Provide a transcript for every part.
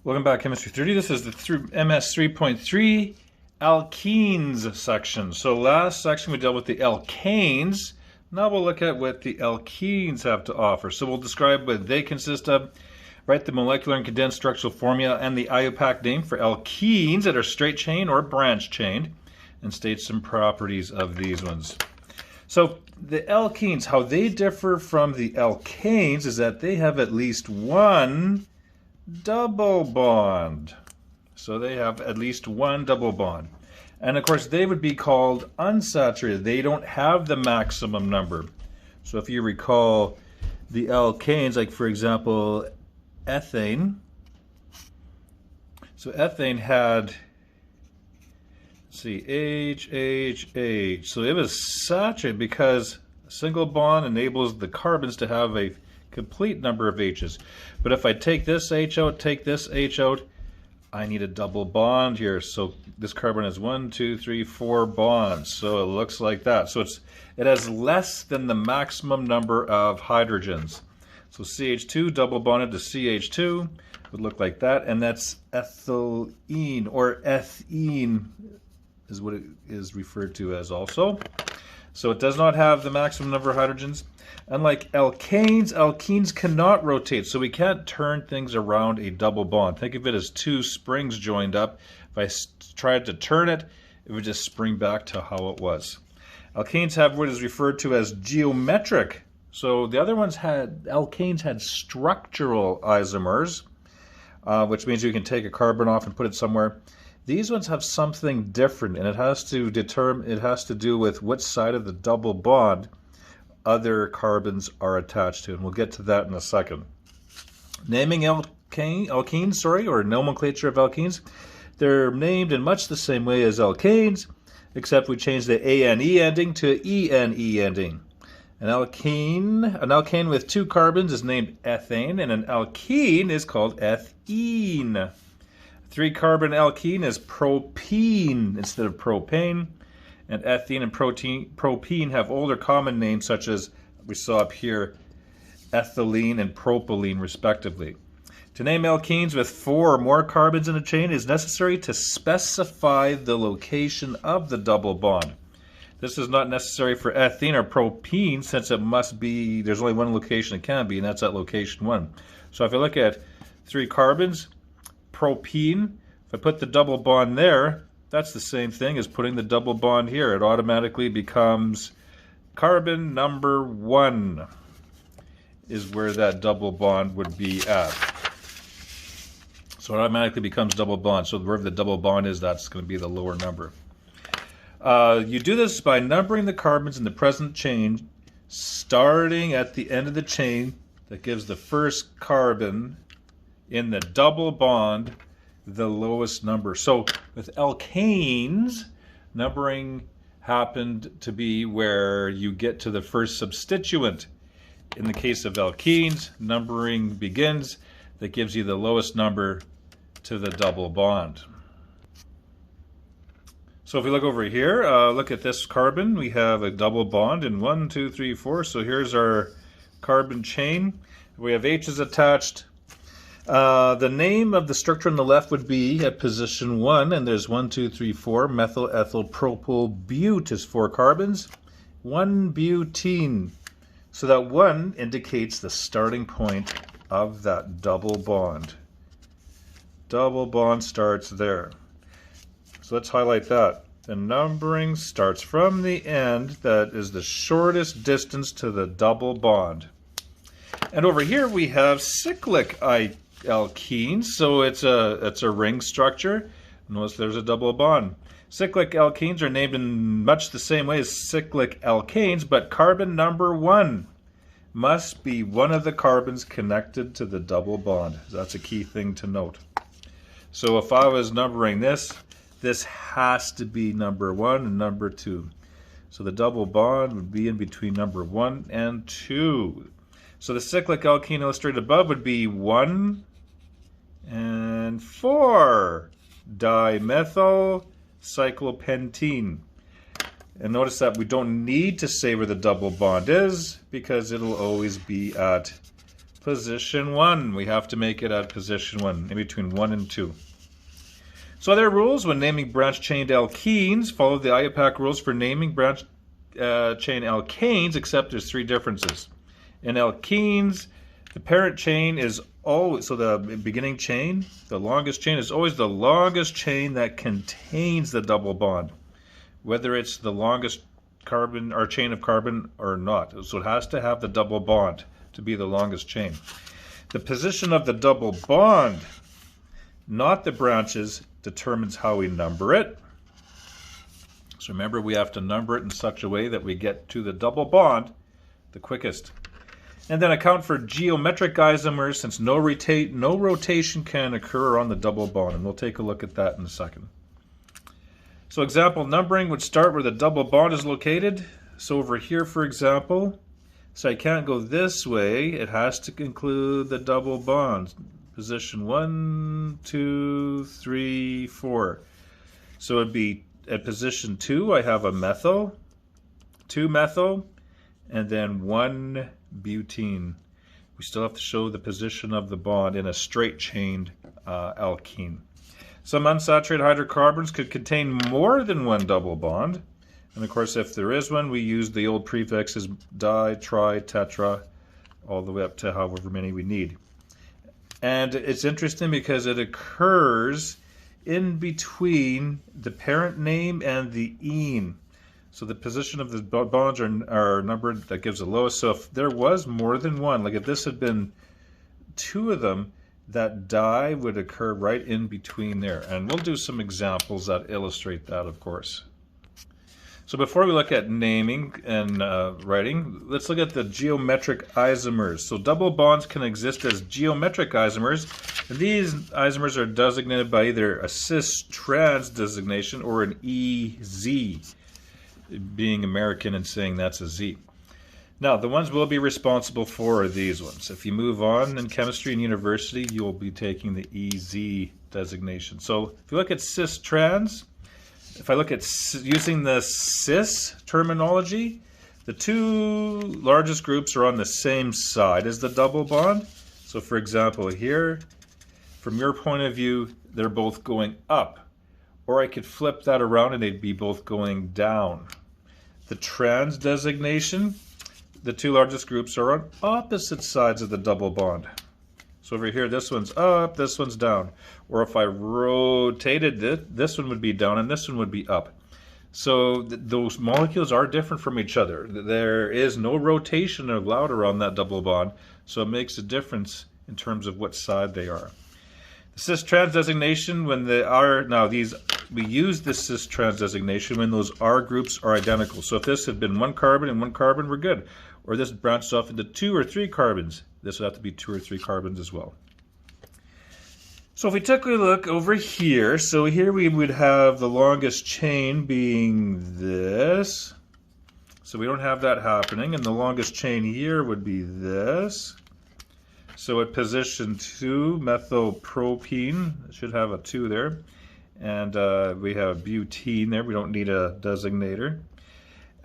Welcome back, Chemistry 30. This is the MS3.3 Alkenes section. So last section we dealt with the alkanes. Now we'll look at what the alkenes have to offer. So we'll describe what they consist of, write the molecular and condensed structural formula and the IUPAC name for alkenes that are straight chain or branch chained, and state some properties of these ones. So the alkenes, how they differ from the alkanes is that they have at least one double bond. So they have at least one double bond. And of course they would be called unsaturated. They don't have the maximum number. So if you recall the alkanes, like for example ethane. So ethane had, let's see, H. So it was saturated because a single bond enables the carbons to have a complete number of H's. But if I take this H out, take this H out, I need a double bond here. So this carbon has 1, 2, 3, 4 bonds. So it looks like that. So it has less than the maximum number of hydrogens. So CH2 double bonded to CH2 would look like that, and that's ethylene, or ethene is what it is referred to as also. So it does not have the maximum number of hydrogens. Unlike alkanes, alkenes cannot rotate, so we can't turn things around a double bond. Think of it as two springs joined up. If I tried to turn it, it would just spring back to how it was. Alkanes have what is referred to as geometric. So the other ones alkanes had structural isomers, which means you can take a carbon off and put it somewhere. These ones have something different, and it has to do with which side of the double bond other carbons are attached to, and we'll get to that in a second. Naming alkenes, or nomenclature of alkenes, they're named in much the same way as alkanes, except we change the ANE ending to ENE ending. An alkane with two carbons is named ethane, and an alkene is called ethene. Three-carbon alkene is propene instead of propane, and ethene and propene have older common names such as we saw up here, ethylene and propylene respectively. To name alkenes with 4 or more carbons in a chain is necessary to specify the location of the double bond. This is not necessary for ethene or propene, since it must be, there's only one location it can be, and that's at location 1. So if I look at 3 carbons, propene, if I put the double bond there, that's the same thing as putting the double bond here. It automatically becomes carbon number 1 is where that double bond would be at. So it automatically becomes double bond. So wherever the double bond is, that's going to be the lower number. You do this by numbering the carbons in the present chain, starting at the end of the chain that gives the first carbon in the double bond the lowest number. So with alkanes, numbering happened to be where you get to the first substituent. In the case of alkenes, numbering begins that gives you the lowest number to the double bond. So if we look over here, look at this carbon. We have a double bond in 1, 2, 3, 4. So here's our carbon chain. We have H's attached. The name of the structure on the left would be at position 1, and there's 1, 2, 3, 4. Methyl, ethyl, propyl, bute is 4 carbons. 1 butene. So that 1 indicates the starting point of that double bond. Double bond starts there. So let's highlight that. The numbering starts from the end. That is the shortest distance to the double bond. And over here we have cyclic alkenes, so it's a ring structure. Notice there's a double bond. Cyclic alkenes are named in much the same way as cyclic alkanes, but carbon number 1 must be one of the carbons connected to the double bond. That's a key thing to note. So if I was numbering this has to be number 1 and number 2. So the double bond would be in between number 1 and 2. So the cyclic alkene illustrated above would be 1 and 4 dimethyl cyclopentene. And notice that we don't need to say where the double bond is because it'll always be at position 1. We have to make it at position 1, in between 1 and 2. So other rules when naming branch-chained alkenes, follow the IUPAC rules for naming branch chain alkanes, except there's 3 differences. In alkenes, the parent chain is always, so the beginning chain, the longest chain is always the longest chain that contains the double bond, whether it's the longest carbon or chain of carbon or not. So it has to have the double bond to be the longest chain. The position of the double bond, not the branches, determines how we number it. So remember, we have to number it in such a way that we get to the double bond the quickest. And then account for geometric isomers, since no rotation can occur on the double bond. And we'll take a look at that in a second. So example numbering would start where the double bond is located. So over here, for example, so I can't go this way. It has to include the double bond. Position 1, 2, 3, 4. So it'd be at position 2, I have a methyl, 2 methyl, and then 1 butene. We still have to show the position of the bond in a straight chained alkene. Some unsaturated hydrocarbons could contain more than 1 double bond. And of course, if there is one, we use the old prefixes di, tri, tetra, all the way up to however many we need. And it's interesting because it occurs in between the parent name and the ene. So the position of the bonds are numbered, that gives the lowest. So if there was more than 1, like if this had been 2 of them, that di would occur right in between there. And we'll do some examples that illustrate that, of course. So before we look at naming and writing, let's look at the geometric isomers. So double bonds can exist as geometric isomers. And these isomers are designated by either a cis-trans designation or an EZ, being American and saying that's a Z. Now, the ones we'll be responsible for are these ones. If you move on in chemistry and university, you'll be taking the EZ designation. So if you look at cis-trans, if I look at using the cis terminology, the 2 largest groups are on the same side as the double bond. So for example here, from your point of view, they're both going up. Or I could flip that around and they'd be both going down. The trans designation, the 2 largest groups are on opposite sides of the double bond. So over here, this one's up, this one's down. Or if I rotated it, this one would be down and this one would be up. So those molecules are different from each other. There is no rotation allowed around that double bond, so it makes a difference in terms of what side they are. The cis-trans designation, when they are, now these, we use this cis-trans designation when those R groups are identical. So if this had been 1 carbon and 1 carbon, we're good. Or this branched off into 2 or 3 carbons. This would have to be 2 or 3 carbons as well. So if we took a look over here, so here we would have the longest chain being this. So we don't have that happening, and the longest chain here would be this. So at position 2, methylpropene, it should have a 2 there. And we have butene there, we don't need a designator.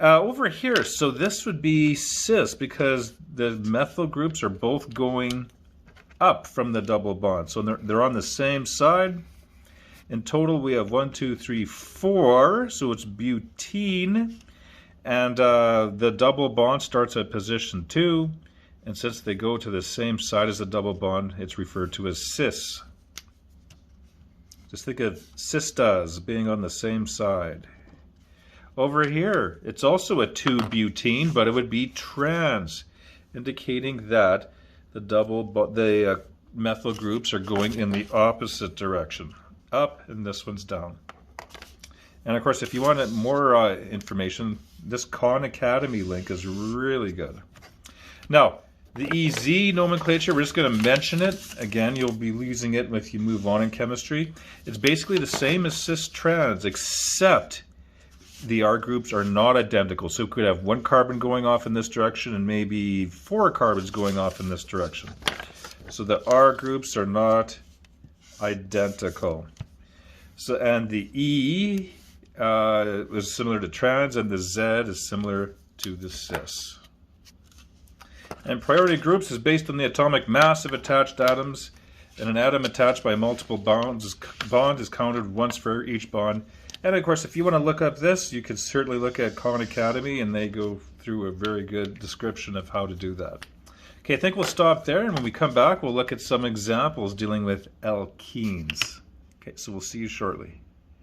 Over here, so this would be cis because the methyl groups are both going up from the double bond. So they're on the same side. In total, we have 1, 2, 3, 4. So it's butene. And the double bond starts at position 2. And since they go to the same side as the double bond, it's referred to as cis. Just think of sisters being on the same side. Over here, it's also a 2-butene, but it would be trans, indicating that the methyl groups are going in the opposite direction, up, and this one's down. And of course, if you want more information, this Khan Academy link is really good. Now, the EZ nomenclature, we're just going to mention it. Again, you'll be using it if you move on in chemistry. It's basically the same as cis-trans, except the R groups are not identical. So we could have 1 carbon going off in this direction and maybe 4 carbons going off in this direction. So the R groups are not identical. So, and the E is similar to trans, and the Z is similar to the cis. And priority groups is based on the atomic mass of attached atoms, and an atom attached by multiple bonds is counted once for each bond. And of course, if you want to look up this, you could certainly look at Khan Academy, and they go through a very good description of how to do that. Okay, I think we'll stop there, and when we come back, we'll look at some examples dealing with alkenes. Okay, so we'll see you shortly.